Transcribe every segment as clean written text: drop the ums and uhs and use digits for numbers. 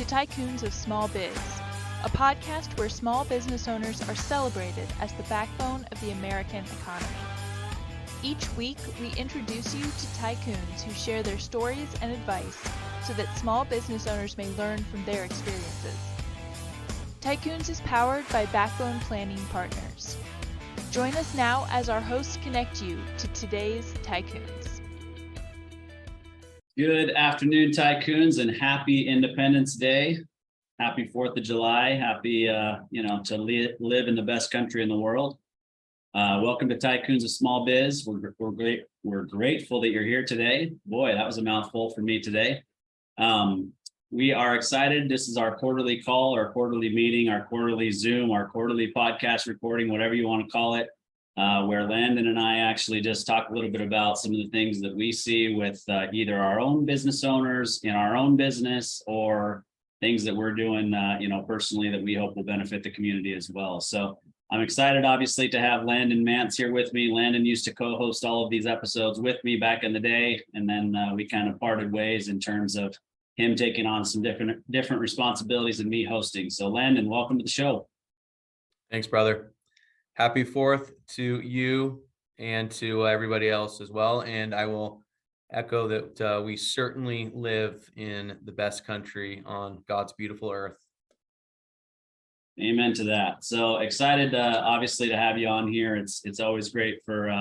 to Tycoons of Small Biz, a podcast where small business owners are celebrated as the backbone of the American economy. Each week, we introduce you to tycoons who share their stories and advice so that small business owners may learn from their experiences. Tycoons is powered by Backbone Planning Partners. Join us now as our hosts connect you to today's tycoons. Good afternoon, tycoons, and happy Independence Day. Happy 4th of July. Happy, to live in the best country in the world. Welcome to Tycoons of Small Biz. We're grateful that you're here today. Boy, that was a mouthful for me today. We are excited. This is our quarterly call, our quarterly meeting, our quarterly Zoom, our quarterly podcast recording, whatever you want to call it, where Landon and I actually just talk a little bit about some of the things that we see with either our own business owners in our own business or things that we're doing, personally that we hope will benefit the community as well. So I'm excited, obviously, to have Landon Mance here with me. Landon used to co-host all of these episodes with me back in the day, and then we kind of parted ways in terms of him taking on some different responsibilities and me hosting. So Landon, welcome to the show. Thanks, brother. Happy 4th to you and to everybody else as well. And I will echo that we certainly live in the best country on God's beautiful earth. Amen to that. So excited, obviously, to have you on here. It's always great for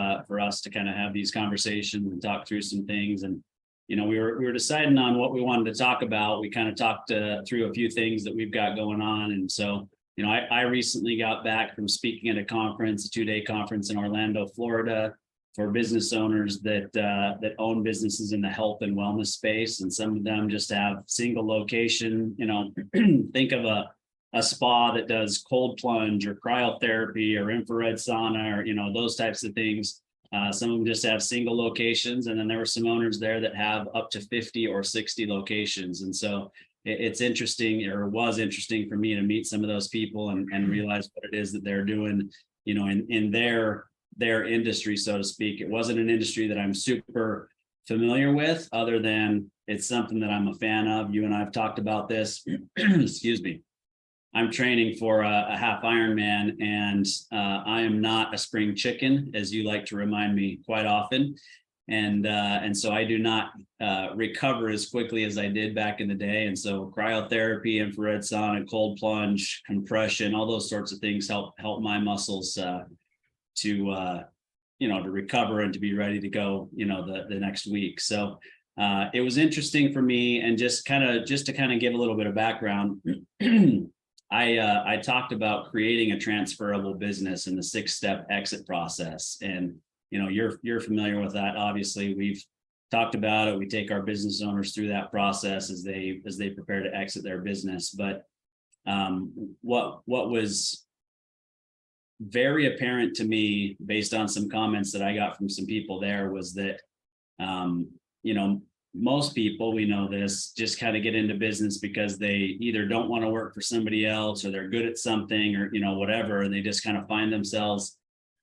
us to kind of have these conversations and talk through some things. And we were deciding on what we wanted to talk about. We kind of talked through a few things that we've got going on. And so, I recently got back from speaking at a conference, a 2-day conference in Orlando, Florida, for business owners that own businesses in the health and wellness space. And some of them just have single location, think of a spa that does cold plunge or cryotherapy or infrared sauna or, those types of things. Some of them just have single locations. And then there were some owners there that have up to 50 or 60 locations. And so it's interesting, or was interesting for me to meet some of those people and realize what it is that they're doing, in their industry, so to speak. It wasn't an industry that I'm super familiar with, other than it's something that I'm a fan of. You and I have talked about this. Excuse me. I'm training for a half Ironman, and I am not a spring chicken, as you like to remind me quite often. And so I do not recover as quickly as I did back in the day. And so cryotherapy, infrared sauna, cold plunge, compression, all those sorts of things help my muscles to recover and to be ready to go, the next week. So it was interesting for me, and just to kind of give a little bit of background. I talked about creating a transferable business in the 6-step exit process. And, you're familiar with that. Obviously, we've talked about it. We take our business owners through that process as they prepare to exit their business. But what was very apparent to me, based on some comments that I got from some people there, was that, most people, we know this, just kind of get into business because they either don't want to work for somebody else, or they're good at something, or, whatever. And they just kind of find themselves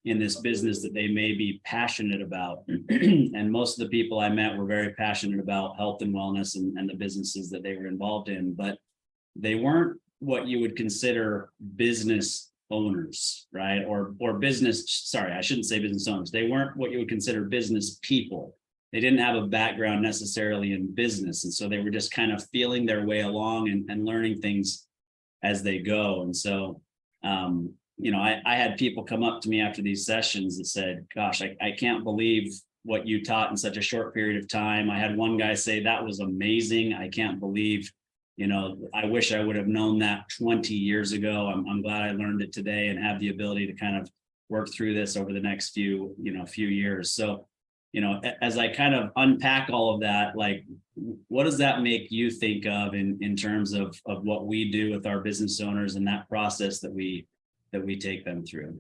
in this business that they may be passionate about. And most of the people I met were very passionate about health and wellness and the businesses that they were involved in, but they weren't what you would consider business owners, right? Or business, sorry, I shouldn't say business owners. They weren't what you would consider business people. They didn't have a background necessarily in business. And so they were just kind of feeling their way along and learning things as they go. And so, I had people come up to me after these sessions that said, gosh, I can't believe what you taught in such a short period of time. I had one guy say, that was amazing. I can't believe, I wish I would have known that 20 years ago. I'm glad I learned it today and have the ability to kind of work through this over the next few years. So, as I kind of unpack all of that, like, what does that make you think of in terms of what we do with our business owners and that process that we take them through?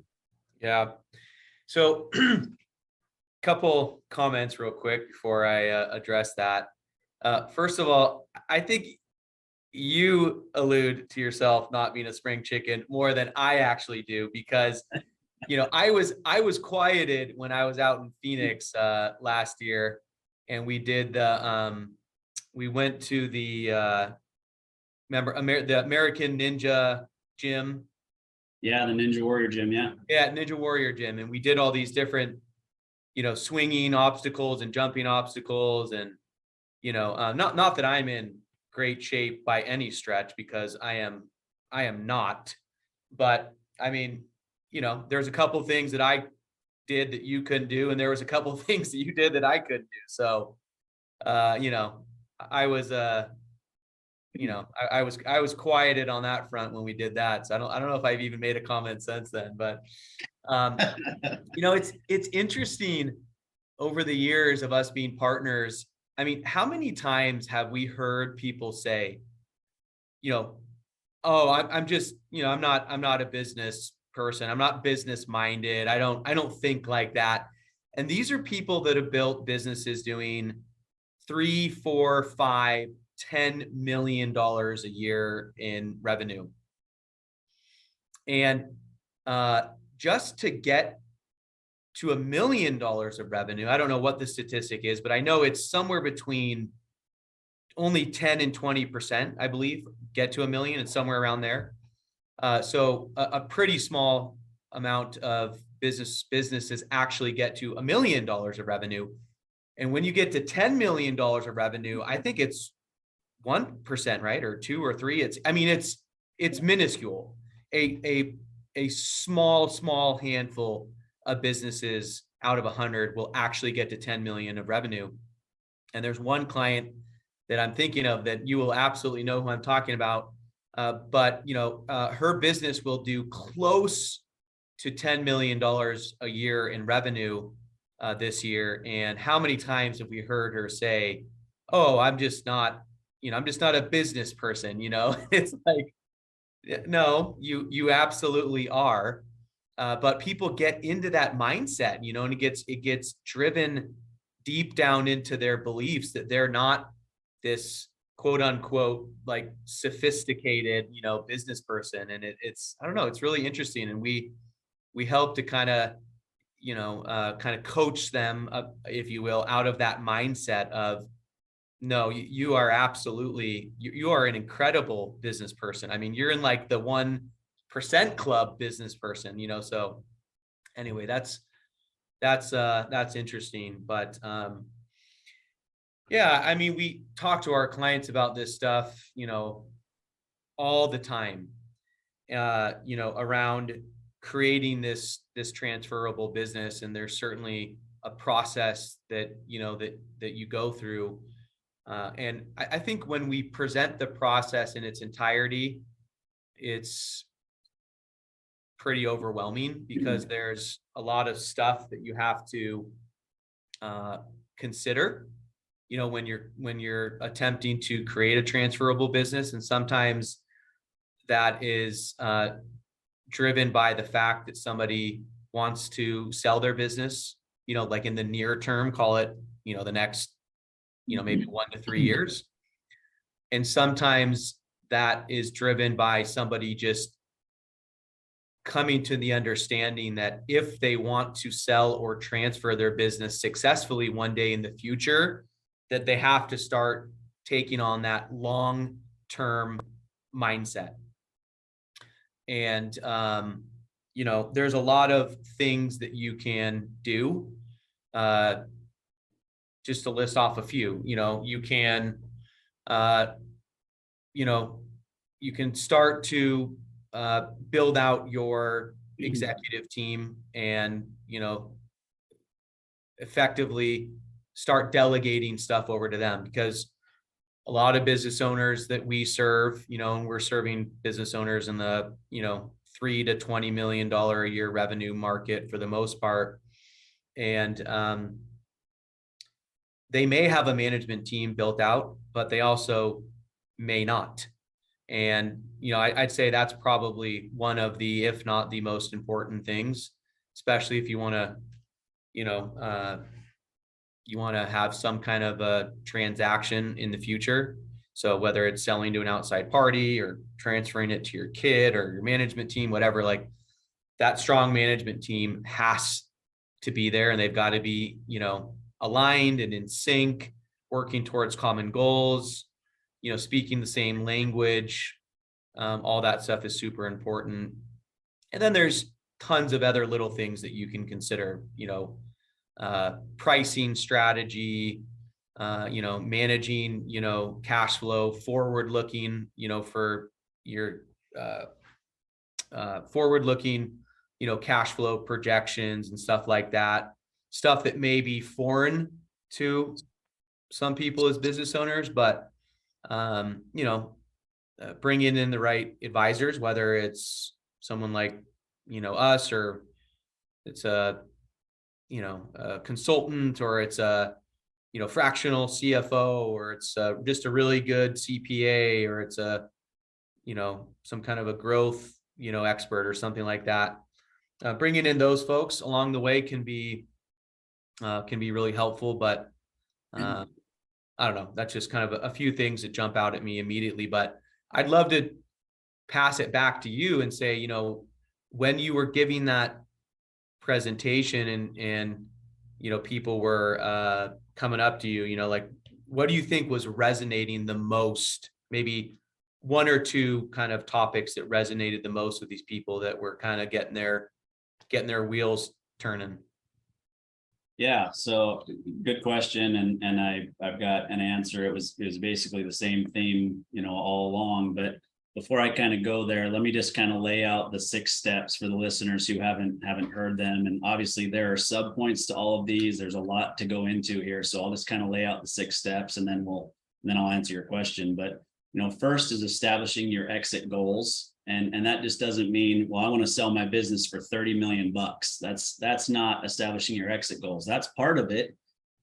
Yeah. So couple comments real quick before I address that. First of all, I think you allude to yourself not being a spring chicken more than I actually do, because I was quieted when I was out in Phoenix last year, and we did we went to the remember the American Ninja Gym. Yeah, the Ninja Warrior Gym. Yeah. Yeah, Ninja Warrior Gym. And we did all these different, swinging obstacles and jumping obstacles. And, not that I'm in great shape by any stretch, because I am not. But I mean, there's a couple of things that I did that you couldn't do. And there was a couple of things that you did that I couldn't do. So, I was, I was quieted on that front when we did that. So I don't know if I've even made a comment since then, but, it's interesting over the years of us being partners. I mean, how many times have we heard people say, oh, I'm just, I'm not a business person. I'm not business minded. I don't think like that. And these are people that have built businesses doing 3, 4, 5, $10 million a year in revenue. And just to get to $1 million of revenue, I don't know what the statistic is, but I know it's somewhere between only 10 and 20%, I believe, get to $1 million. It's somewhere around there. So a pretty small amount of businesses actually get to $1 million of revenue. And when you get to $10 million of revenue, I think it's 1%, right? Or 2 or 3. It's minuscule. A small handful of businesses out of 100 will actually get to 10 million of revenue. And there's one client that I'm thinking of that you will absolutely know who I'm talking about. But her business will do close to $10 million a year in revenue this year. And how many times have we heard her say, oh, I'm just not a business person, It's like, no, you absolutely are. But people get into that mindset, and it gets driven deep down into their beliefs that they're not this quote unquote, like sophisticated, business person. And it's, I don't know, it's really interesting. And we help to kind of coach them, if you will, out of that mindset of, no, you are absolutely, you are an incredible business person. I mean, you're in like the 1% club business person, so anyway, that's interesting. But, yeah, I mean, we talk to our clients about this stuff, all the time, around creating this transferable business. And there's certainly a process that, that you go through. And I think when we present the process in its entirety, it's pretty overwhelming, because there's a lot of stuff that you have to consider, when you're attempting to create a transferable business. And sometimes that is driven by the fact that somebody wants to sell their business, like in the near term, call it, the next, maybe 1 to 3 years. And sometimes that is driven by somebody just coming to the understanding that if they want to sell or transfer their business successfully one day in the future, that they have to start taking on that long-term mindset. And, there's a lot of things that you can do. Just to list off a few, you can, you can start to build out your executive team and, effectively start delegating stuff over to them, because a lot of business owners that we serve, and we're serving business owners in the, $3 to $20 million a year revenue market for the most part. And, they may have a management team built out, but they also may not. And, I'd say that's probably one of the, if not the most important things, especially if you want to, you want to have some kind of a transaction in the future. So whether it's selling to an outside party or transferring it to your kid or your management team, whatever, like that strong management team has to be there, and they've got to be, aligned and in sync, working towards common goals. speaking the same language, all that stuff is super important. And then there's tons of other little things that you can consider, pricing strategy, managing, cash flow, forward looking, for your forward looking, cash flow projections and stuff like that. Stuff that may be foreign to some people as business owners, but bringing in the right advisors, whether it's someone like us, or it's a consultant, or it's a fractional CFO, or it's just a really good CPA, or it's a some kind of a growth expert or something like that. Bringing in those folks along the way can be really helpful, but I don't know. That's just kind of a few things that jump out at me immediately, but I'd love to pass it back to you and say, when you were giving that presentation and people were coming up to you, like, what do you think was resonating the most? Maybe one or two kind of topics that resonated the most with these people that were kind of getting their wheels turning. Yeah, so good question, and I've got an answer. It was basically the same theme, all along. But before I kind of go there, let me just kind of lay out the 6 steps for the listeners who haven't heard them. And obviously there are sub points to all of these. There's a lot to go into here, so I'll just kind of lay out the 6 steps, and then I'll answer your question. But first is establishing your exit goals. And that just doesn't mean, well, I want to sell my business for 30 million bucks. That's not establishing your exit goals. That's part of it,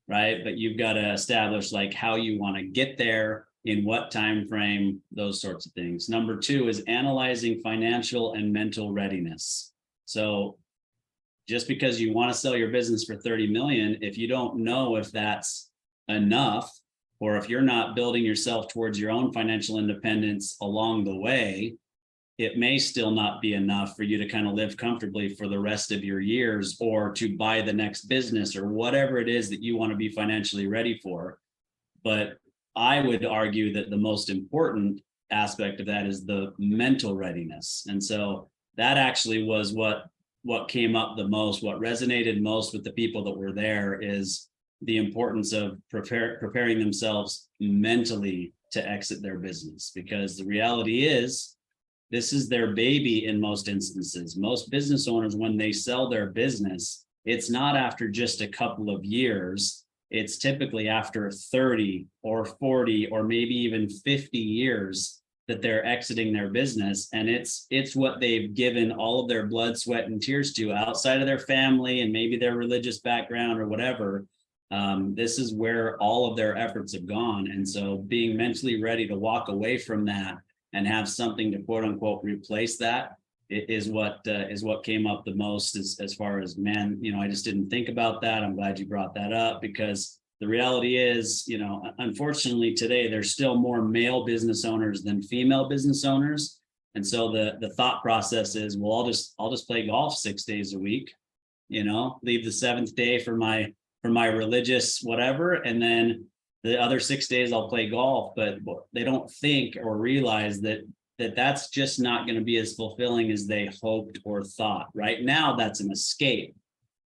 right? But you've got to establish like how you want to get there, in what time frame, those sorts of things. Number 2 is analyzing financial and mental readiness. So just because you want to sell your business for 30 million, if you don't know if that's enough, or if you're not building yourself towards your own financial independence along the way, it may still not be enough for you to kind of live comfortably for the rest of your years, or to buy the next business, or whatever it is that you want to be financially ready for. But I would argue that the most important aspect of that is the mental readiness. And so that actually was what came up the most, what resonated most with the people that were there, is the importance of preparing themselves mentally to exit their business. Because the reality is, this is their baby in most instances. Most business owners, when they sell their business, it's not after just a couple of years. It's typically after 30 or 40 or maybe even 50 years that they're exiting their business. And it's what they've given all of their blood, sweat, and tears to, outside of their family and maybe their religious background or whatever. This is where all of their efforts have gone. And so being mentally ready to walk away from that and have something to quote unquote replace that is what came up the most, as far as, man, I just didn't think about that. I'm glad you brought that up, because the reality is, unfortunately today, there's still more male business owners than female business owners. And so the thought process is, well, I'll just play golf 6 days a week, leave the 7th day for my religious whatever, and then the other 6 days I'll play golf. But they don't think or realize that's just not going to be as fulfilling as they hoped or thought. Right now, that's an escape.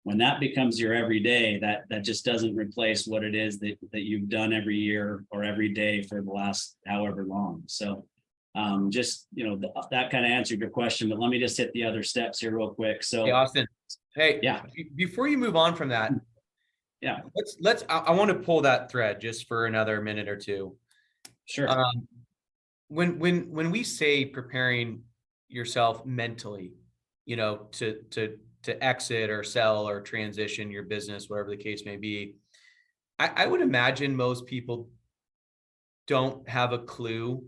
When that becomes your everyday, that just doesn't replace what it is that you've done every year or every day for the last however long. So that kind of answered your question, but let me just hit the other steps here real quick. So hey, Austin, yeah, before you move on from that, yeah, I want to pull that thread just for another minute or two. Sure. When we say preparing yourself mentally, to exit or sell or transition your business, whatever the case may be, I would imagine most people don't have a clue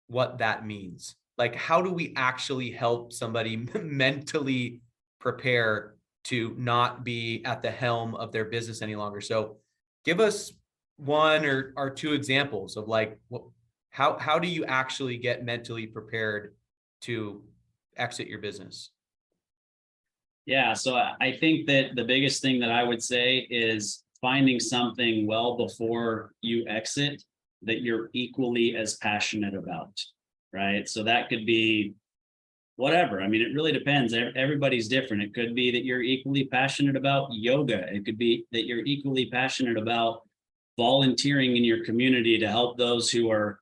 what that means. Like, how do we actually help somebody mentally prepare to not be at the helm of their business any longer? So give us one or two examples of like, how do you actually get mentally prepared to exit your business? Yeah, so I think that the biggest thing that I would say is finding something well before you exit that you're equally as passionate about, right? So that could be whatever. I mean, it really depends. Everybody's different. It could be that you're equally passionate about yoga. It could be that you're equally passionate about volunteering in your community to help those who are,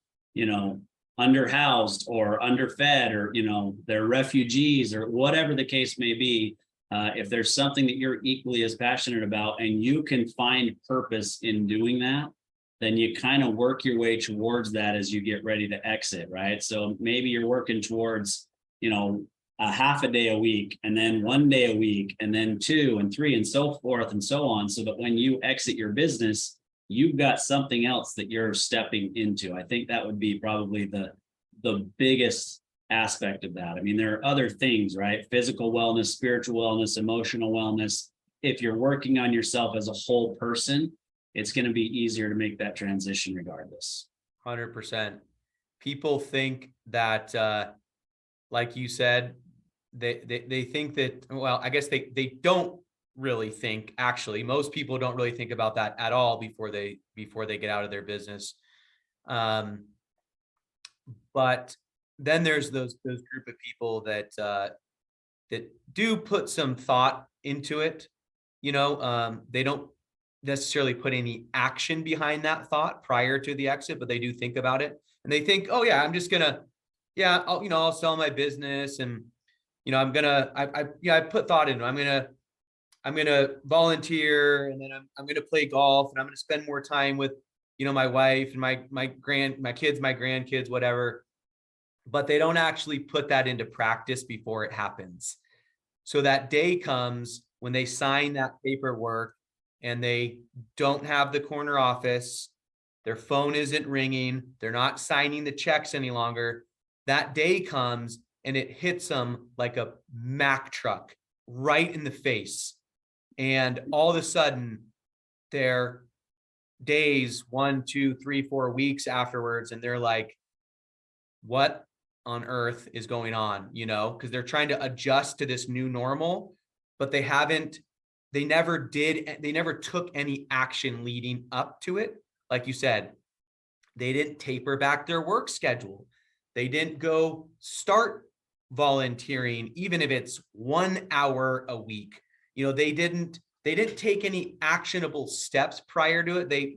underhoused or underfed, or, they're refugees, or whatever the case may be. If there's something that you're equally as passionate about and you can find purpose in doing that, then you kind of work your way towards that as you get ready to exit, right? So maybe you're working towards, a half a day a week, and then 1 day a week, and then 2 and 3 and so forth and so on, so that when you exit your business, you've got something else that you're stepping into. I think that would be probably the biggest aspect of that. I mean, there are other things, right? Physical wellness, spiritual wellness, emotional wellness. If you're working on yourself as a whole person, it's going to be easier to make that transition regardless. 100%. People think that, like you said, they think that, well, I guess they don't really think, actually, most people don't really think about that at all before they get out of their business. But then there's those group of people that do put some thought into it. They don't necessarily put any action behind that thought prior to the exit, but they do think about it, and they think, oh yeah, I'm just gonna, I'll sell my business, and I put thought into it. I'm gonna volunteer, and then I'm gonna play golf, and I'm gonna spend more time with my wife and my kids, my grandkids, whatever. But they don't actually put that into practice before it happens. So that day comes when they sign that paperwork and they don't have the corner office, their phone isn't ringing, they're not signing the checks any longer. That day comes and it hits them like a Mack truck right in the face. And all of a sudden, they're days, 1, 2, 3, 4 weeks afterwards, and they're like, what on earth is going on? Because they're trying to adjust to this new normal, but they never took any action leading up to it. Like you said, they didn't taper back their work schedule. They didn't go start volunteering, even if it's 1 hour a week. They didn't take any actionable steps prior to it. They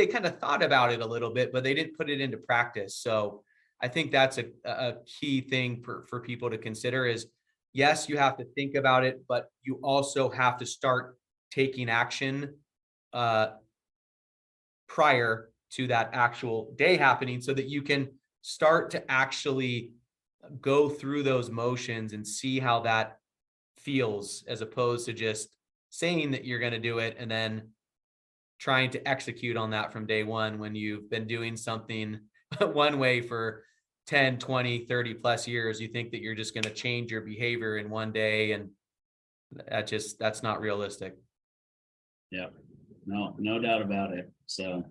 kind of thought about it a little bit, but they didn't put it into practice. So I think that's a key thing for people to consider is, yes, you have to think about it, but you also have to start taking action prior to that actual day happening, so that you can start to actually go through those motions and see how that feels, as opposed to just saying that you're going to do it and then trying to execute on that from day one, when you've been doing something one way for 10, 20, 30 plus years. You think that you're just going to change your behavior in one day, and that's not realistic. Yeah, no doubt about it. So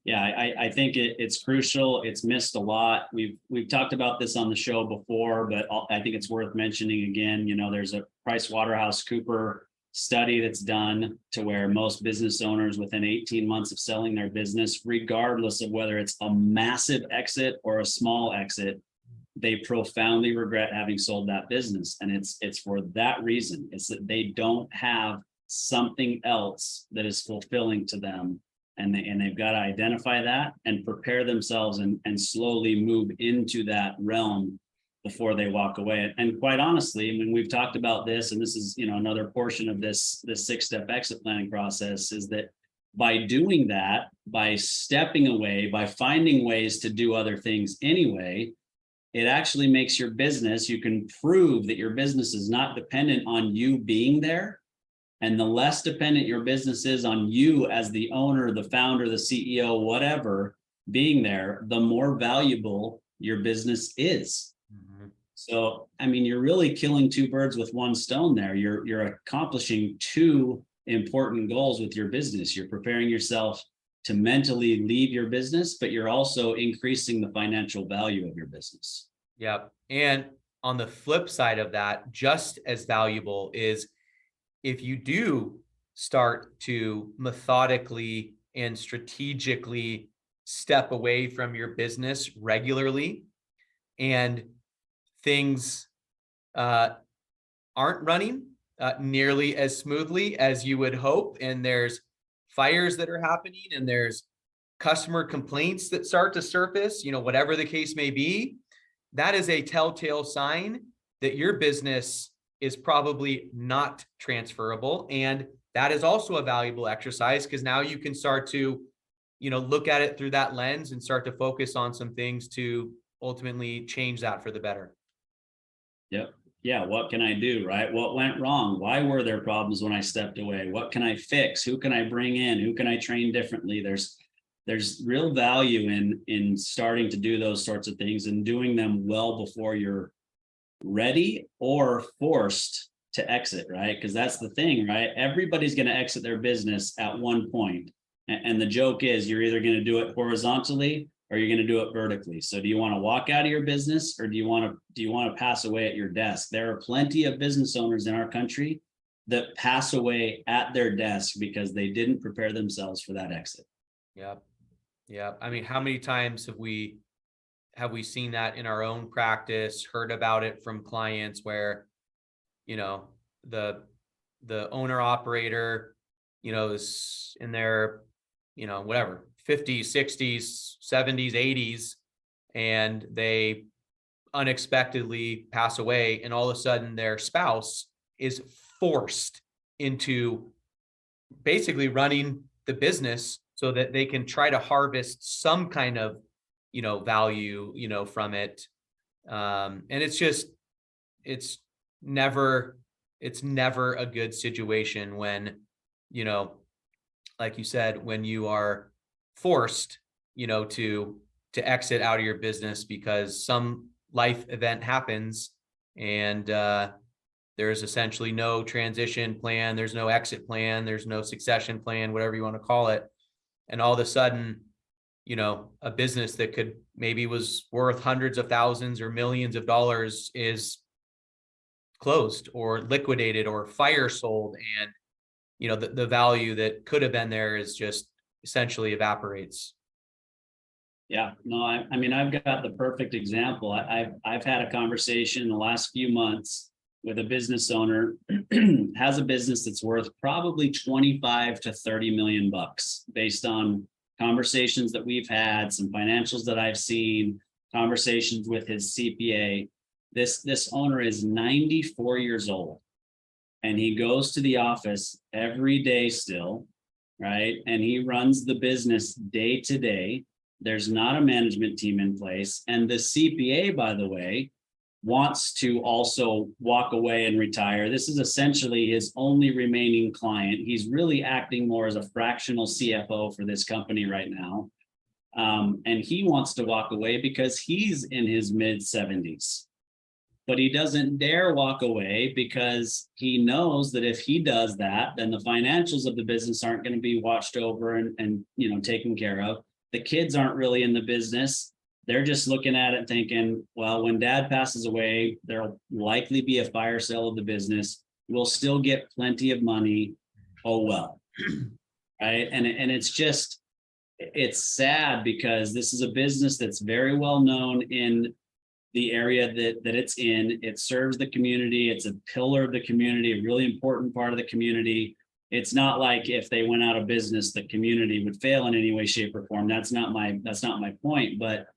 yeah, I think it's crucial. It's missed a lot. We've talked about this on the show before, but I think it's worth mentioning again. There's a PricewaterhouseCoopers study that's done to where most business owners, within 18 months of selling their business, regardless of whether it's a massive exit or a small exit, they profoundly regret having sold that business. And it's for that reason. It's that they don't have something else that is fulfilling to them. And they've got to identify that and prepare themselves and slowly move into that realm before they walk away. And quite honestly, I mean, we've talked about this, and this is, another portion of this 6-step exit planning process, is that by doing that, by stepping away, by finding ways to do other things anyway, it actually makes your business, you can prove that your business is not dependent on you being there. And the less dependent your business is on you as the owner, the founder, the CEO, whatever, being there, the more valuable your business is. Mm-hmm. So, I mean, you're really killing 2 birds with 1 stone there. You're accomplishing 2 important goals with your business. You're preparing yourself to mentally leave your business, but you're also increasing the financial value of your business. Yep. And on the flip side of that, just as valuable is if you do start to methodically and strategically step away from your business regularly and things aren't running nearly as smoothly as you would hope, and there's fires that are happening, and there's customer complaints that start to surface, whatever the case may be, that is a telltale sign that your business is probably not transferable. And that is also a valuable exercise, because now you can start to, look at it through that lens and start to focus on some things to ultimately change that for the better. Yep. Yeah. What can I do? Right. What went wrong? Why were there problems when I stepped away? What can I fix? Who can I bring in? Who can I train differently? There's real value in starting to do those sorts of things and doing them well before you're ready or forced to exit, right? Because that's the thing, right? Everybody's going to exit their business at one point. And the joke is you're either going to do it horizontally or you're going to do it vertically. So do you want to walk out of your business, or do you want to pass away at your desk? There are plenty of business owners in our country that pass away at their desk because they didn't prepare themselves for that exit. Yep. Yeah. I mean, how many times have we seen that in our own practice, heard about it from clients where, the owner operator, is in their, whatever, 50s, 60s, 70s, 80s, and they unexpectedly pass away, and all of a sudden their spouse is forced into basically running the business so that they can try to harvest some kind of, value, from it. And it's never a good situation when, like you said, when you are forced, to exit out of your business because some life event happens, and there's essentially no transition plan, there's no exit plan, there's no succession plan, whatever you want to call it. And all of a sudden, a business that could maybe was worth hundreds of thousands or millions of dollars is closed or liquidated or fire sold. And, the value that could have been there is just essentially evaporates. Yeah, no, I mean, I've got the perfect example. I've had a conversation in the last few months with a business owner, has a business that's worth probably 25 to 30 million bucks based on conversations that we've had, some financials that I've seen, conversations with his CPA. This owner is 94 years old, and he goes to the office every day still, right? And he runs the business day to day. There's not a management team in place. And the CPA, by the way, wants to also walk away and retire. This is essentially his only remaining client. He's really acting more as a fractional CFO for this company right now. And he wants to walk away because he's in his mid 70s. But he doesn't dare walk away because he knows that if he does that, then the financials of the business aren't going to be watched over and taken care of. The kids aren't really in the business. They're just looking at it thinking, well, when dad passes away, there'll likely be a fire sale of the business. We'll still get plenty of money. Oh, well. Right. And it's sad because this is a business that's very well known in the area that it's in. It serves the community. It's a pillar of the community, a really important part of the community. It's not like if they went out of business, the community would fail in any way, shape, or form. That's not my point. But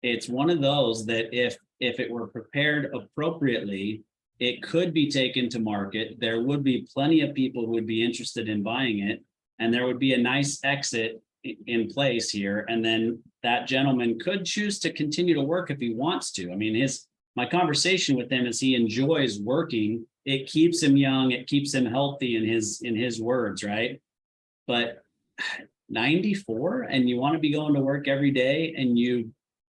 it's one of those that if it were prepared appropriately, it could be taken to market. There would be plenty of people who would be interested in buying it, and there would be a nice exit in place here. And then that gentleman could choose to continue to work if he wants to. I mean, my conversation with him is he enjoys working. It keeps him young. It keeps him healthy in his words, right? But 94, and you want to be going to work every day, and you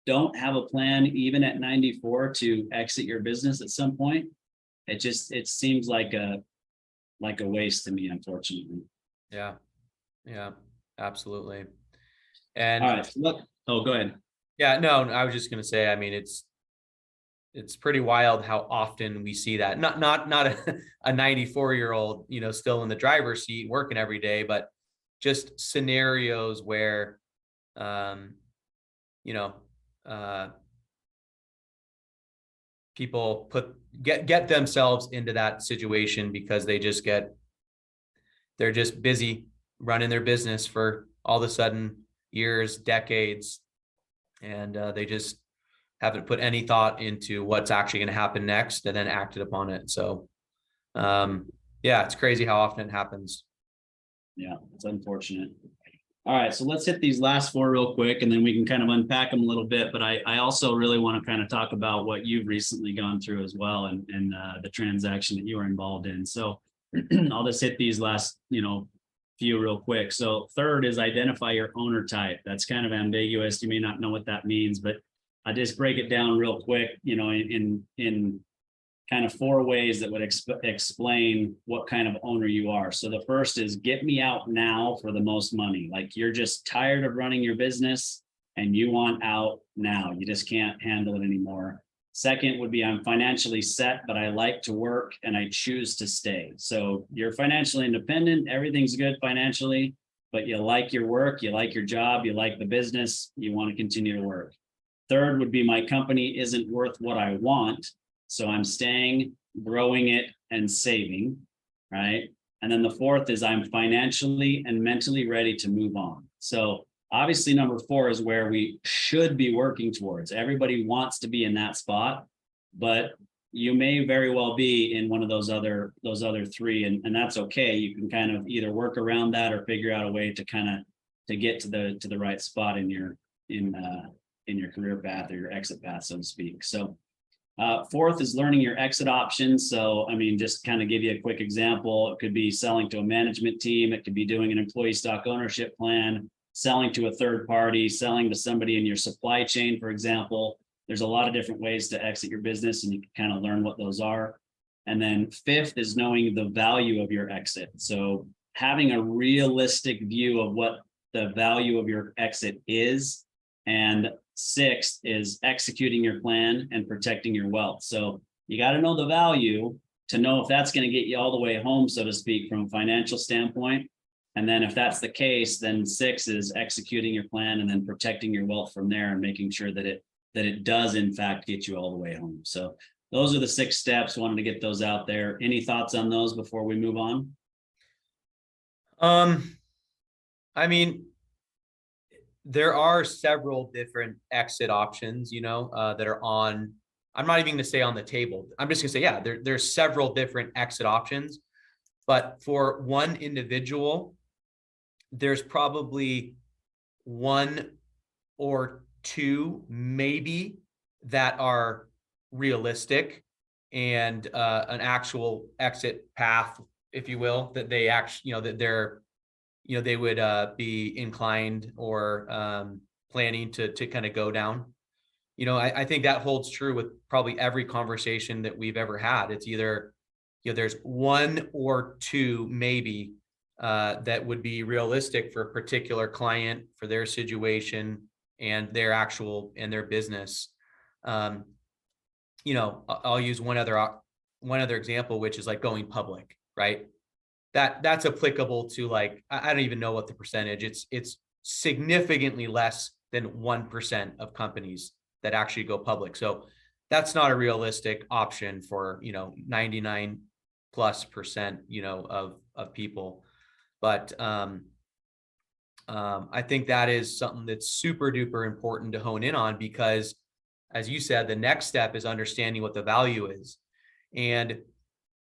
don't have a plan even at 94 to exit your business at some point. It seems like a waste to me, unfortunately. Yeah, absolutely. And all right, look. Oh, go ahead. Yeah, no, I was just going to say, I mean, it's pretty wild how often we see that. Not a 94-year-old, still in the driver's seat working every day, but just scenarios where, you know, people get themselves into that situation because they're just busy running their business for all of a sudden years, decades, and they just haven't put any thought into what's actually going to happen next and then acted upon it. So, yeah, it's crazy how often it happens. Yeah, it's unfortunate. All right, so let's hit these last four real quick, and then we can kind of unpack them a little bit. But I also really want to kind of talk about what you've recently gone through as well, and the transaction that you were involved in. So I'll just hit these last, few real quick. So third is identify your owner type. That's kind of ambiguous. You may not know what that means, but I just break it down real quick, in kind of four ways that would explain what kind of owner you are. So the first is get me out now for the most money. Like you're just tired of running your business and you want out now. You just can't handle it anymore. Second would be I'm financially set, but I like to work and I choose to stay. So you're financially independent. Everything's good financially, but you like your work, you like your job, you like the business, you want to continue to work. Third would be my company isn't worth what I want. So I'm staying, growing it, and saving, right? And then the fourth is I'm financially and mentally ready to move on. So obviously number four is where we should be working towards. Everybody wants to be in that spot, but you may very well be in one of those other three, and that's okay. You can kind of either work around that or figure out a way to to get to the right spot in your career path or your exit path, so to speak. So fourth is learning your exit options. So, just kind of give you a quick example. It could be selling to a management team. It could be doing an employee stock ownership plan, selling to a third party, selling to somebody in your supply chain, for example. There's a lot of different ways to exit your business, and you can kind of learn what those are. And then fifth is knowing the value of your exit. So having a realistic view of what the value of your exit is. And sixth is executing your plan and protecting your wealth. So you got to know the value to know if that's going to get you all the way home, so to speak, from a financial standpoint. And then if that's the case, then six is executing your plan and then protecting your wealth from there and making sure that it does in fact get you all the way home. So those are the 6 steps. Wanted to get those out there. Any thoughts on those before we move on? There are several different exit options, that are on, I'm not even going to say on the table. I'm just going to say, yeah, there's several different exit options. But for one individual, there's probably 1 or 2 maybe that are realistic and an actual exit path, if you will, that they actually, that they would be inclined or planning to kind of go down. I think that holds true with probably every conversation that we've ever had. It's either, there's 1 or 2 maybe that would be realistic for a particular client, for their situation and their business. I'll use one other example, which is like going public, right? That's applicable to, like, I don't even know what the percentage, it's significantly less than 1% of companies that actually go public. So that's not a realistic option for, 99+%, of people. But I think that is something that's super duper important to hone in on, because as you said, the next step is understanding what the value is. And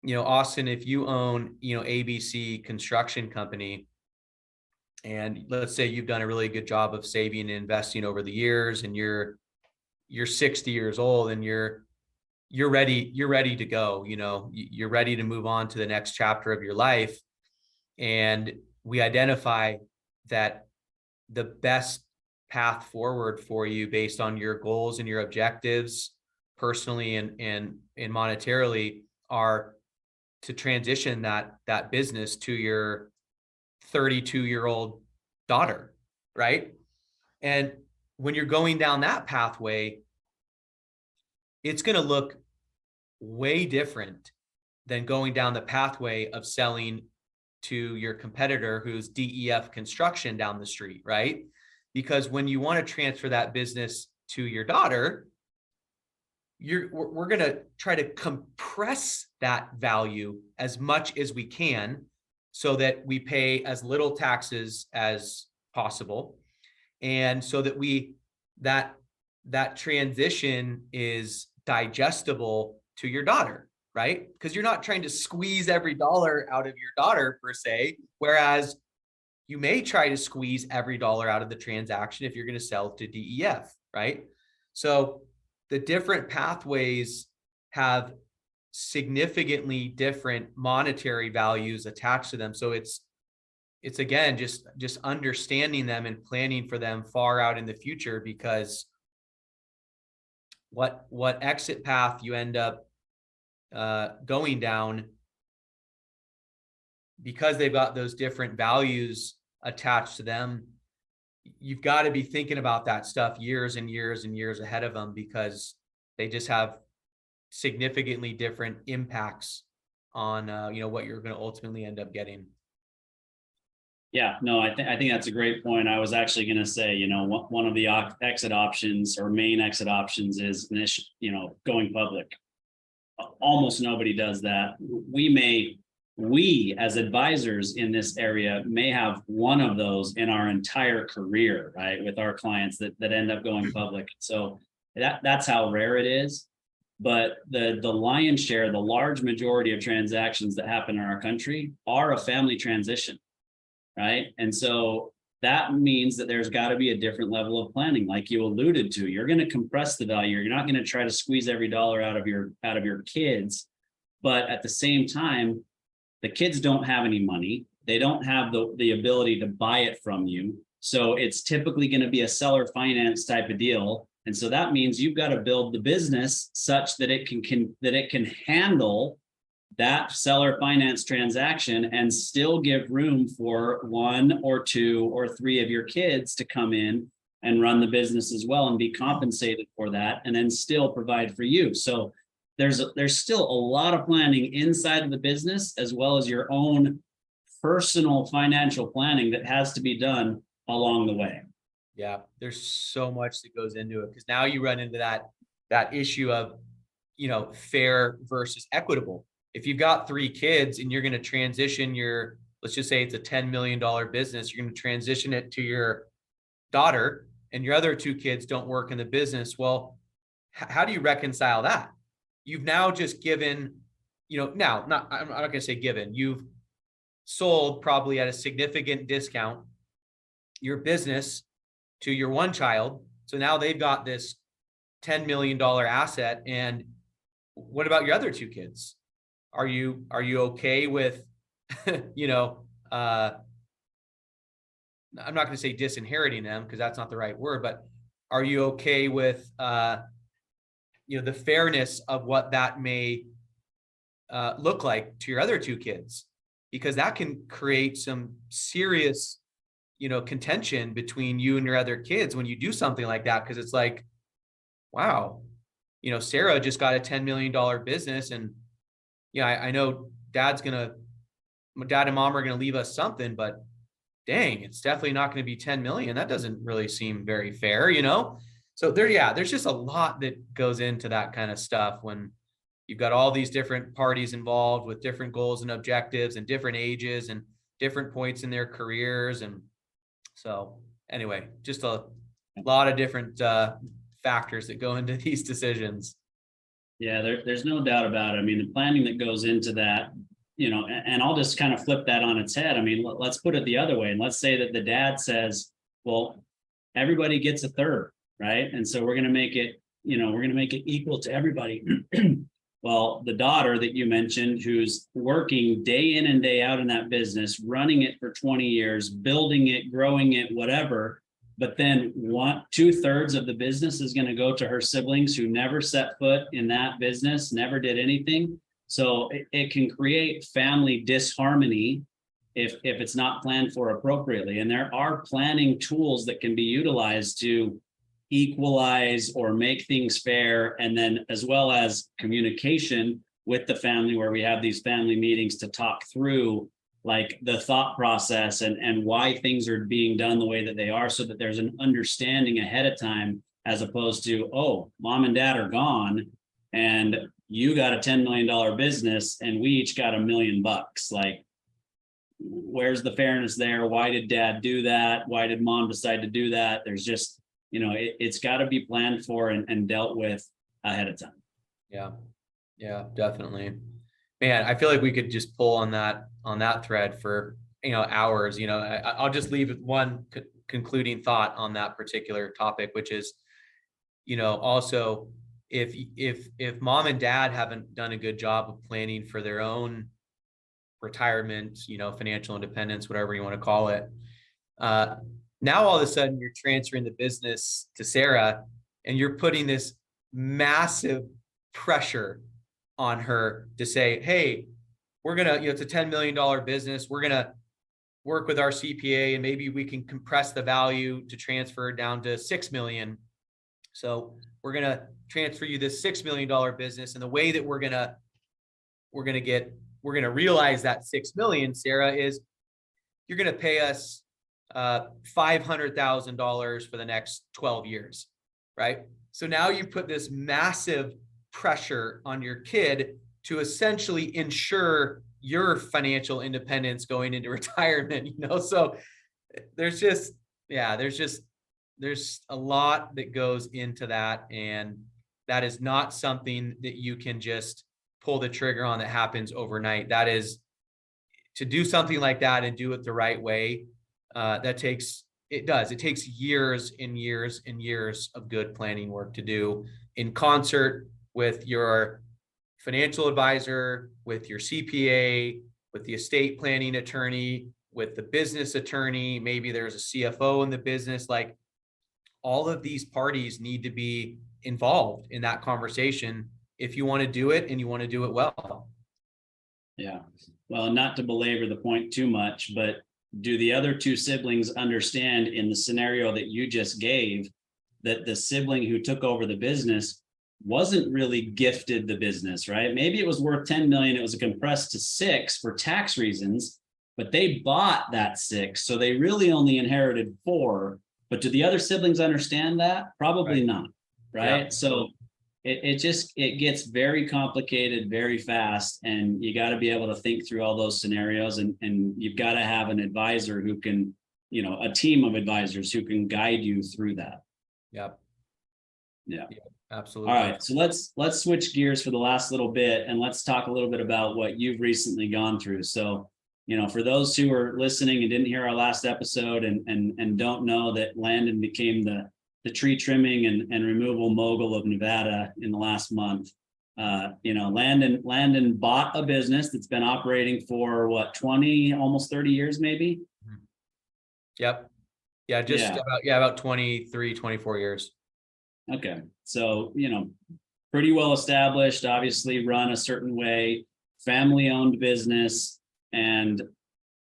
Austin, if you own, ABC construction company, and let's say you've done a really good job of saving and investing over the years, and you're 60 years old and you're ready to go, you're ready to move on to the next chapter of your life. And we identify that the best path forward for you based on your goals and your objectives personally and monetarily are to transition that business to your 32-year-old daughter, right? And when you're going down that pathway, it's going to look way different than going down the pathway of selling to your competitor who's DEF construction down the street, right? because when you want to transfer that business to your daughter, we're going to try to compress that value as much as we can so that we pay as little taxes as possible. And so that that transition is digestible to your daughter, right? Because you're not trying to squeeze every dollar out of your daughter per se, whereas you may try to squeeze every dollar out of the transaction if you're going to sell to DEF, right? So the different pathways have significantly different monetary values attached to them. So it's again, just understanding them and planning for them far out in the future, because what exit path you end up going down, because they've got those different values attached to them, you've got to be thinking about that stuff years and years and years ahead of them, because they just have significantly different impacts on what you're going to ultimately end up getting. Yeah, no, I think that's a great point. I was actually going to say, one of the exit options or main exit options is going public. Almost nobody does that. We as advisors in this area may have one of those in our entire career, right? With our clients that end up going public. So that's how rare it is. But the lion's share, the large majority of transactions that happen in our country are a family transition, right? And so that means that there's got to be a different level of planning, like you alluded to. You're going to compress the value. You're not going to try to squeeze every dollar out of your kids, but at the same time, the kids don't have any money. They don't have the ability to buy it from you. So it's typically going to be a seller finance type of deal. And so that means you've got to build the business such that it can handle that seller finance transaction and still give room for one or two or three of your kids to come in and run the business as well and be compensated for that, and then still provide for you. So there's still a lot of planning inside of the business, as well as your own personal financial planning that has to be done along the way. Yeah, there's so much that goes into it, because now you run into that issue of, fair versus equitable. If you've got 3 kids and you're going to transition let's just say it's a $10 million business, you're going to transition it to your daughter, and your other 2 kids don't work in the business. Well, how do you reconcile that? You've now just given, I'm not going to say given, you've sold probably at a significant discount your business to your one child. So now they've got this $10 million asset. And what about your other 2 kids? Are you okay with, I'm not going to say disinheriting them, because that's not the right word, but are you okay with, the fairness of what that may look like to your other 2 kids? Because that can create some serious, contention between you and your other kids when you do something like that. Because it's like, wow, Sarah just got a $10 million business, and I know dad and mom are going to leave us something, but dang, it's definitely not going to be 10 million. That doesn't really seem very fair, So there's just a lot that goes into that kind of stuff when you've got all these different parties involved with different goals and objectives and different ages and different points in their careers. And so anyway, just a lot of different factors that go into these decisions. Yeah, there's no doubt about it. I mean, the planning that goes into that, and I'll just kind of flip that on its head. I mean, let's put it the other way. And let's say that the dad says, well, everybody gets a third, right? And so we're going to make it equal to everybody. Well, the daughter that you mentioned, who's working day in and day out in that business, running it for 20 years, building it, growing it, whatever, but then 2/3 of the business is going to go to her siblings who never set foot in that business, never did anything. So it can create family disharmony if it's not planned for appropriately. And there are planning tools that can be utilized to equalize or make things fair, and then as well as communication with the family, where we have these family meetings to talk through, like the thought process and why things are being done the way that they are, so that there's an understanding ahead of time, as opposed to, oh, mom and dad are gone and you got a $10 million business and we each got $1 million. Like, where's the fairness there? Why did dad do that? Why did mom decide to do that? There's just, it's got to be planned for and dealt with ahead of time. Yeah, definitely. Man, I feel like we could just pull on that thread for, hours. I'll just leave with one concluding thought on that particular topic, which is, also, if mom and dad haven't done a good job of planning for their own retirement, financial independence, whatever you want to call it, now all of a sudden you're transferring the business to Sarah, and you're putting this massive pressure on her to say, hey, we're gonna, it's a $10 million business, we're gonna work with our CPA and maybe we can compress the value to transfer down to 6 million. So we're gonna transfer you this $6 million business, and the way that we're gonna realize that 6 million, Sarah, is you're gonna pay us $500,000 for the next 12 years, right? So now you put this massive pressure on your kid to essentially ensure your financial independence going into retirement, so there's a lot that goes into that, and that is not something that you can just pull the trigger on that happens overnight. That is, to do something like that and do it the right way, it takes years and years and years of good planning work to do in concert with your financial advisor, with your CPA, with the estate planning attorney, with the business attorney. Maybe there's a CFO in the business. Like, all of these parties need to be involved in that conversation if you want to do it and you want to do it well. Yeah. Well, not to belabor the point too much, but do the other two siblings understand, in the scenario that you just gave, that the sibling who took over the business wasn't really gifted the business, right? Maybe it was worth 10 million. It was compressed to 6 for tax reasons, but they bought that 6. So they really only inherited 4. But do the other siblings understand that? Probably not, right? Yeah. So it gets very complicated very fast, and you got to be able to think through all those scenarios, and you've got to have an advisor who can, a team of advisors who can guide you through that. Yep. Yeah. Absolutely. All right. So let's switch gears for the last little bit, and let's talk a little bit about what you've recently gone through. So, for those who are listening and didn't hear our last episode and don't know that Landon became the tree trimming and removal mogul of Nevada in the last month, Landon bought a business that's been operating for what, 20, almost 30 years, maybe? Yep. Yeah. About 23, 24 years. Okay. So, pretty well established, obviously run a certain way, family owned business, and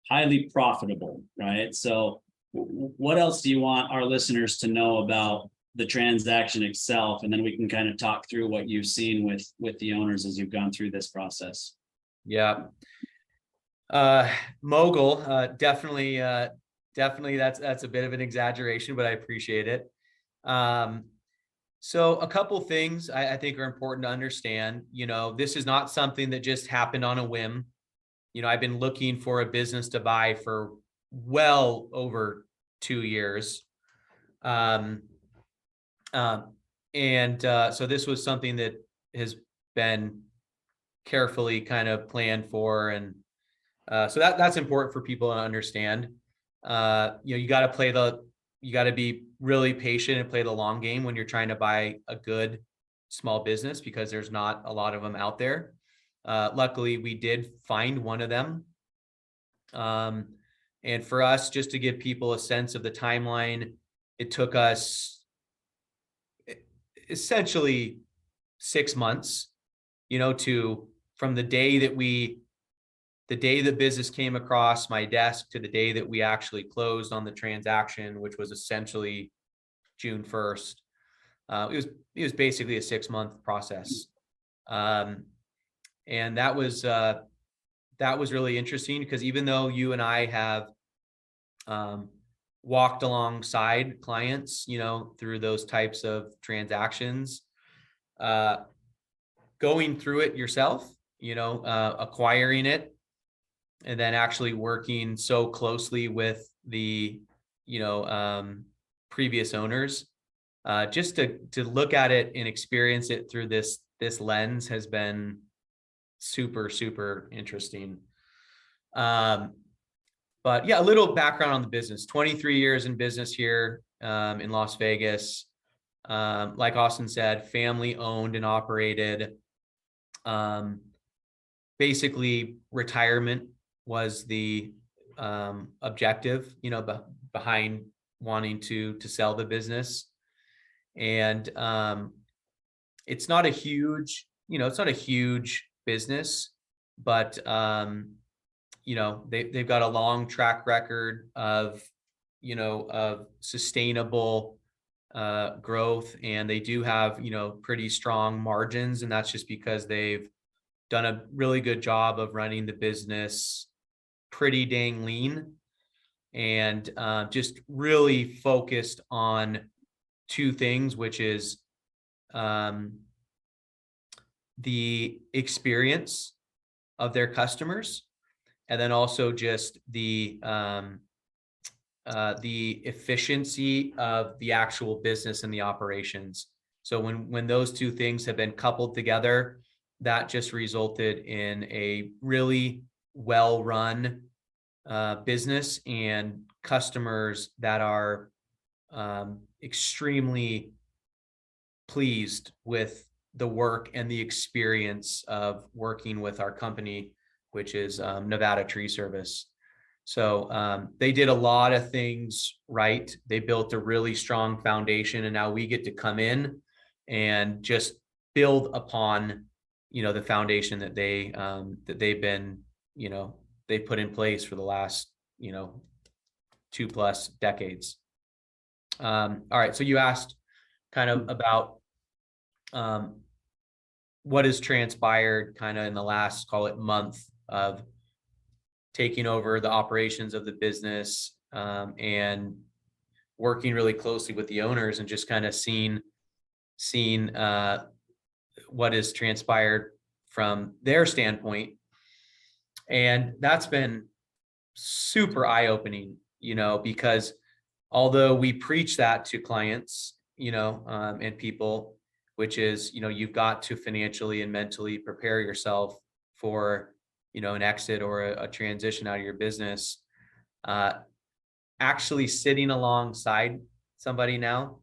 highly profitable, right? So what else do you want our listeners to know about the transaction itself? And then we can kind of talk through what you've seen with the owners as you've gone through this process. Yeah. Mogul, definitely that's a bit of an exaggeration, but I appreciate it. So a couple things I think are important to understand. This is not something that just happened on a whim. I've been looking for a business to buy for well over 2 years. So this was something that has been carefully kind of planned for. And so that's important for people to understand. You got to be really patient and play the long game when you're trying to buy a good small business, because there's not a lot of them out there. Luckily, we did find one of them. And for us, just to give people a sense of the timeline, it took us essentially 6 months, from the day the business came across my desk to the day that we actually closed on the transaction, which was essentially June 1st. It was basically a 6-month process. And that was that was really interesting because even though you and I have walked alongside clients, through those types of transactions, going through it yourself, acquiring it, and then actually working so closely with the, previous owners, just to look at it and experience it through this lens has been super, super interesting. But yeah, a little background on the business. 23 years in business here in Las Vegas. Like Austin said, family owned and operated. Basically, retirement was the objective, behind wanting to sell the business. And it's not a huge, business, but they've got a long track record of, of sustainable growth, and they do have, pretty strong margins, and that's just because they've done a really good job of running the business pretty dang lean, and just really focused on two things, which is the experience of their customers, and then also just the efficiency of the actual business and the operations. So when those two things have been coupled together, that just resulted in a really well-run business and customers that are extremely pleased with the work and the experience of working with our company, which is Nevada Tree Service. So they did a lot of things right. They built a really strong foundation, and now we get to come in and just build upon, the foundation that they've been, they put in place for the last, 2+ decades. All right. So you asked kind of about what has transpired kind of in the last, call it, month of taking over the operations of the business, and working really closely with the owners and just kind of seeing what has transpired from their standpoint. And that's been super eye-opening, because although we preach that to clients, and people, which is, you've got to financially and mentally prepare yourself for, an exit or a transition out of your business. Actually sitting alongside somebody now,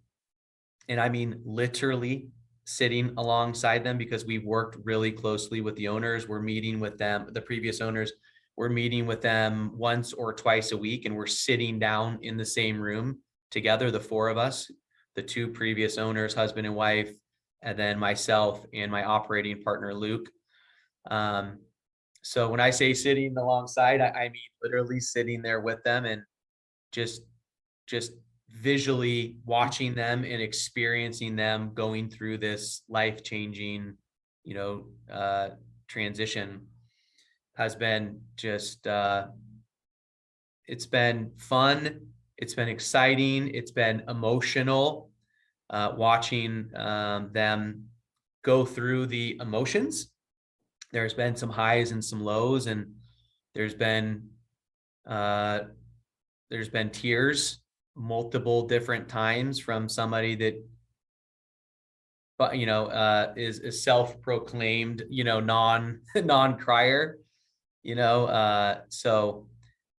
and I mean literally sitting alongside them, because we've worked really closely with the owners. We're meeting with them, the previous owners. We're meeting with them once or twice a week, and we're sitting down in the same room together, the four of us, the two previous owners, husband and wife, and then myself and my operating partner, Luke. So when I say sitting alongside, I mean literally sitting there with them and just visually watching them and experiencing them going through this life-changing, transition has been just, it's been fun. It's been exciting. It's been emotional, watching them go through the emotions. There's been some highs and some lows, and there's been tears multiple different times from somebody that, but is self-proclaimed, non-crier, so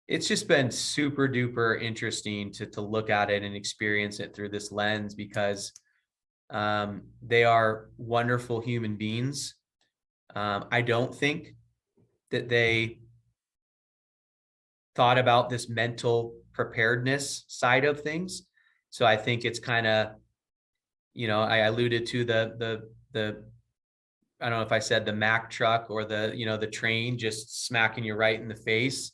it's just been super duper interesting to look at it and experience it through this lens, because they are wonderful human beings. I don't think that they thought about this mental preparedness side of things. So I think it's kind of, I alluded to the I don't know if I said the Mack truck or the train just smacking you right in the face.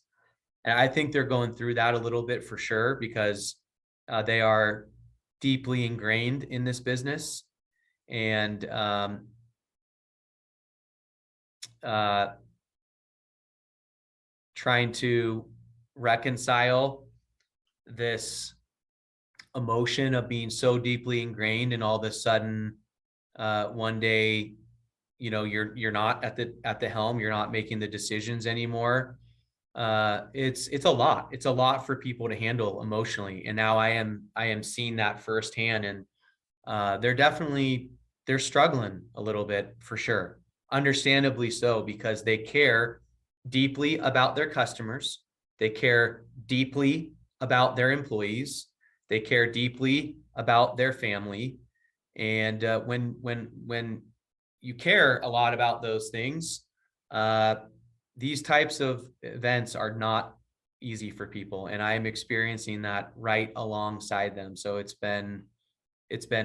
And I think they're going through that a little bit for sure, because they are deeply ingrained in this business. And trying to reconcile this emotion of being so deeply ingrained, and all of a sudden, one day, you're not at the helm, you're not making the decisions anymore. It's a lot. It's a lot for people to handle emotionally. And now I am seeing that firsthand, and they're struggling a little bit for sure. Understandably so, because they care deeply about their customers. They care deeply about their employees. They care deeply about their family. And when you care a lot about those things, these types of events are not easy for people. And I am experiencing that right alongside them. So it's been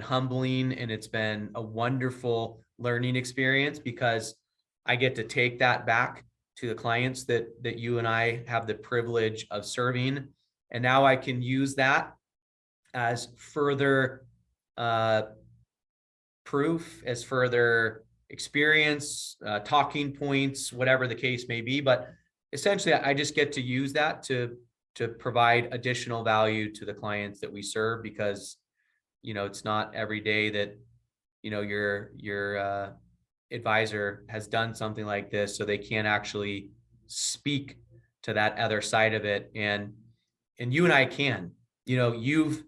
humbling, and it's been a wonderful learning experience, because I get to take that back to the clients that you and I have the privilege of serving. And now I can use that as further proof, as further experience, talking points, whatever the case may be. But essentially, I just get to use that to provide additional value to the clients that we serve, because it's not every day that your advisor has done something like this, so they can't actually speak to that other side of it. And you and I can. You've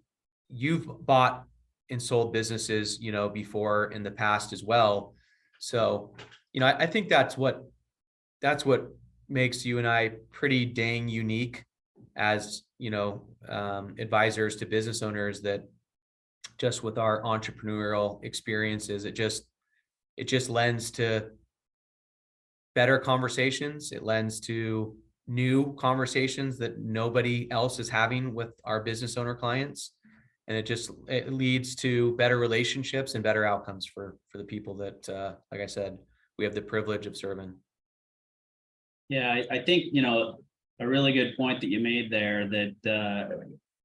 bought and sold businesses before in the past as well. So I think that's what makes you and I pretty dang unique as advisors to business owners, that just with our entrepreneurial experiences, it just lends to better conversations. It lends to new conversations that nobody else is having with our business owner clients. And it leads to better relationships and better outcomes for the people that, like I said, we have the privilege of serving. Yeah, I think, a really good point that you made there that,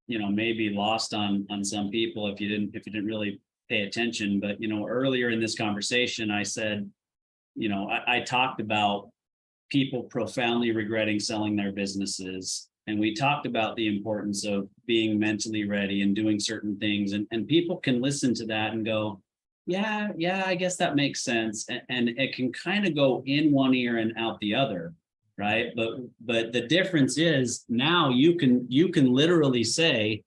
may be lost on some people if you didn't really pay attention. But, earlier in this conversation, I said, I talked about people profoundly regretting selling their businesses. And we talked about the importance of being mentally ready and doing certain things. And people can listen to that and go, yeah, I guess that makes sense. And it can kind of go in one ear and out the other, right? But the difference is now you can literally say,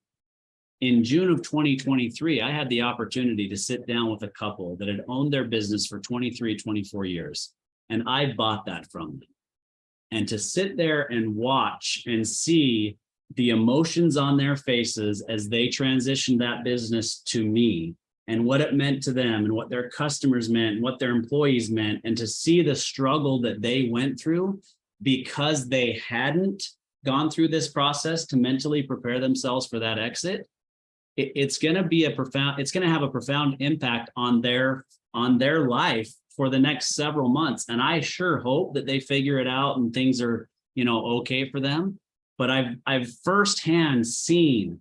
in June of 2023, I had the opportunity to sit down with a couple that had owned their business for 23, 24 years. And I bought that from them. And to sit there and watch and see the emotions on their faces as they transitioned that business to me, and what it meant to them, and what their customers meant, and what their employees meant, and to see the struggle that they went through because they hadn't gone through this process to mentally prepare themselves for that exit, it's going to have a profound impact on their life for the next several months. And I sure hope that they figure it out and things are, okay for them. But I've firsthand seen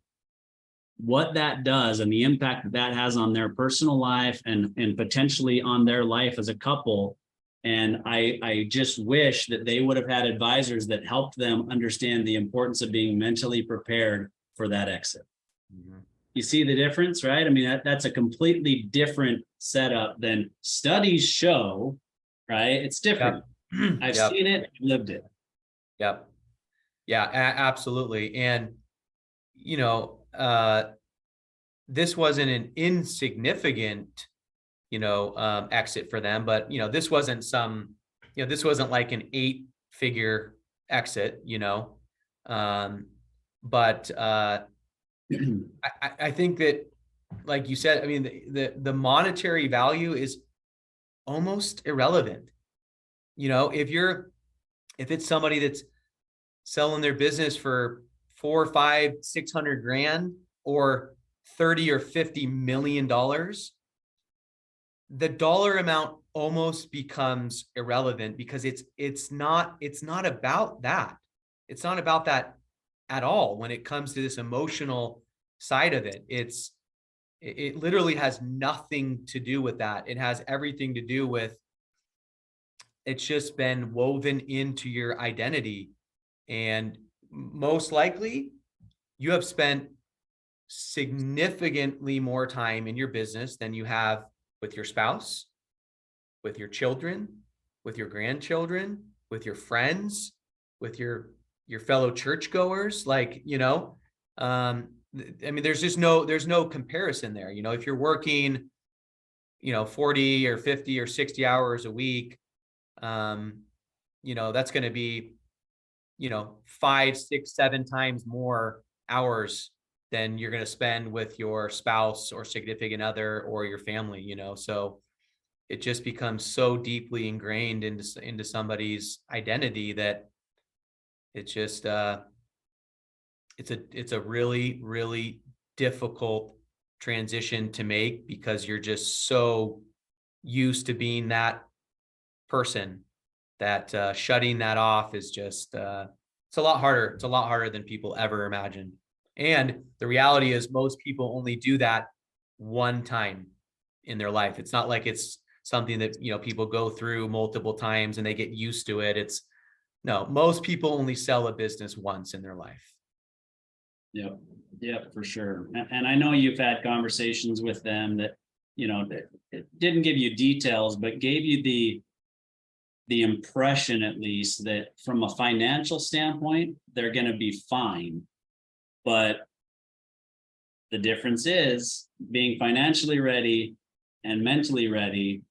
what that does and the impact that has on their personal life and potentially on their life as a couple. And I just wish that they would have had advisors that helped them understand the importance of being mentally prepared for that exit. Mm-hmm. You see the difference, right? I mean, that's a completely different setup than studies show, right? It's different. Yep. I've seen it, lived it. Yep. Yeah, absolutely. And, this wasn't an insignificant, exit for them, but, this wasn't this wasn't like an 8-figure exit, but I think that, like you said, I mean, the monetary value is almost irrelevant. If it's somebody that's selling their business for $400,000, $500,000, $600,000 or $30 or $50 million, the dollar amount almost becomes irrelevant, because it's not about that. It's not about that at all. When it comes to this emotional side of it, it literally has nothing to do with that. It has everything to do with, it's just been woven into your identity And most likely you have spent significantly more time in your business than you have with your spouse, with your children, with your grandchildren, with your friends, with your fellow churchgoers. Like, I mean, there's no comparison there. If you're working, 40 or 50 or 60 hours a week, that's going to be, 5, 6, 7 times more hours than you're going to spend with your spouse or significant other or your family, so it just becomes so deeply ingrained into somebody's identity that it's just, it's a really, really difficult transition to make, because you're just so used to being that person that shutting that off is just, it's a lot harder. It's a lot harder than people ever imagined. And the reality is most people only do that one time in their life. It's not like it's something that, people go through multiple times and they get used to it. No, most people only sell a business once in their life. Yep, for sure. And I know you've had conversations with them that, that it didn't give you details, but gave you the impression, at least, that from a financial standpoint, they're going to be fine. But the difference is being financially ready and mentally ready.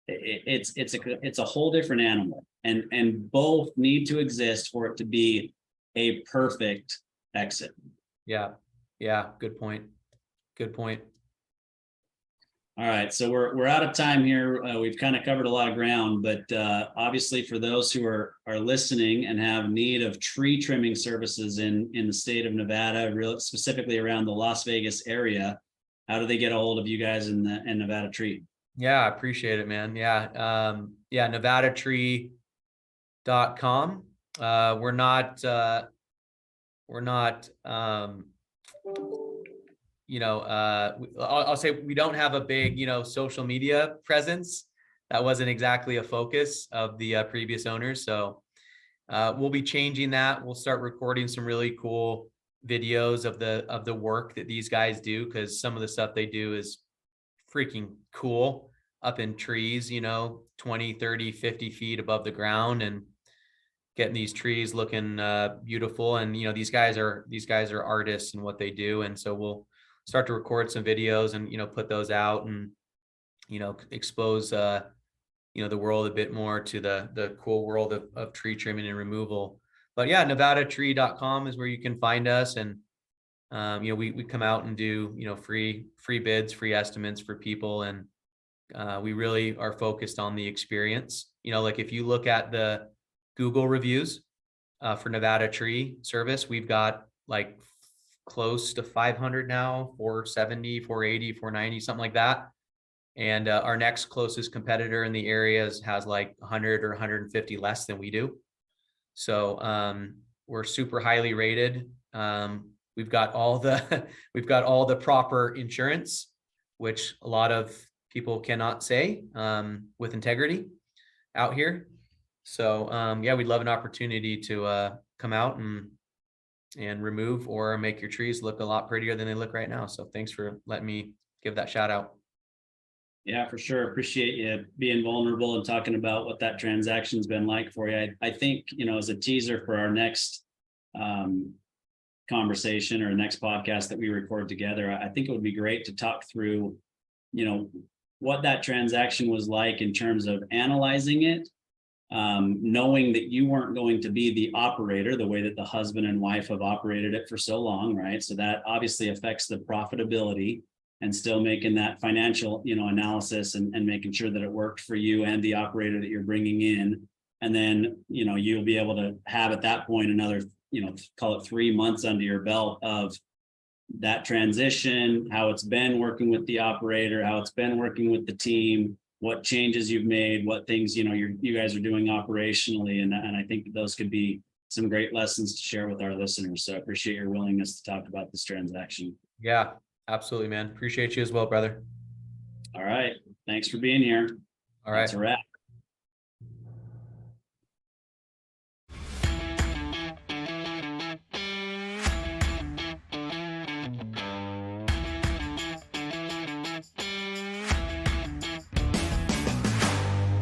It's a whole different animal, and both need to exist for it to be a perfect exit. Yeah. Good point. All right, so we're out of time here. We've kind of covered a lot of ground, but obviously for those who are listening and have need of tree trimming services in the state of Nevada, specifically around the Las Vegas area, how do they get a hold of you guys in Nevada Tree? Yeah, I appreciate it, man. nevadatree.com. We're not I'll say we don't have a big, social media presence. That wasn't exactly a focus of the previous owners. So we'll be changing that. We'll start recording some really cool videos of the work that these guys do, because some of the stuff they do is freaking cool up in trees, 20, 30, 50 feet above the ground, and getting these trees looking beautiful. And these guys are artists in what they do, and so we'll start to record some videos and put those out, and expose the world a bit more to the cool world of tree trimming and removal. But yeah, nevadatree.com is where you can find us. And we come out and do free bids, free estimates for people, and we really are focused on the experience. Like if you look at the Google reviews for Nevada Tree Service, we've got like close to 500 now, 470, 480, 490, something like that. And our next closest competitor in the areas has like 100 or 150 less than we do. So we're super highly rated. We've got all the proper insurance, which a lot of people cannot say with integrity out here. So we'd love an opportunity to come out and remove or make your trees look a lot prettier than they look right now. So thanks for letting me give that shout out. Yeah, for sure. Appreciate you being vulnerable and talking about what that transaction's been like for you. I think, as a teaser for our next conversation or next podcast that we record together, I think it would be great to talk through, what that transaction was like in terms of analyzing it, knowing that you weren't going to be the operator the way that the husband and wife have operated it for so long, right? So that obviously affects the profitability, and still making that financial, analysis and making sure that it worked for you and the operator that you're bringing in. And then, you'll be able to have at that point another, call it 3 months under your belt of that transition, how it's been working with the operator, how it's been working with the team, what changes you've made, what things, you guys are doing operationally. And I think that those could be some great lessons to share with our listeners. So I appreciate your willingness to talk about this transaction. Yeah, absolutely, man. Appreciate you as well, brother. All right. Thanks for being here. All right. That's a wrap.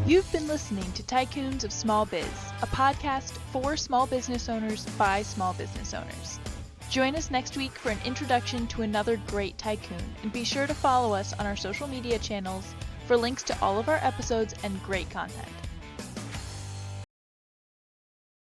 You've been listening to Tycoons of Small Biz, a podcast for small business owners by small business owners. Join us next week for an introduction to another great tycoon, and be sure to follow us on our social media channels for links to all of our episodes and great content.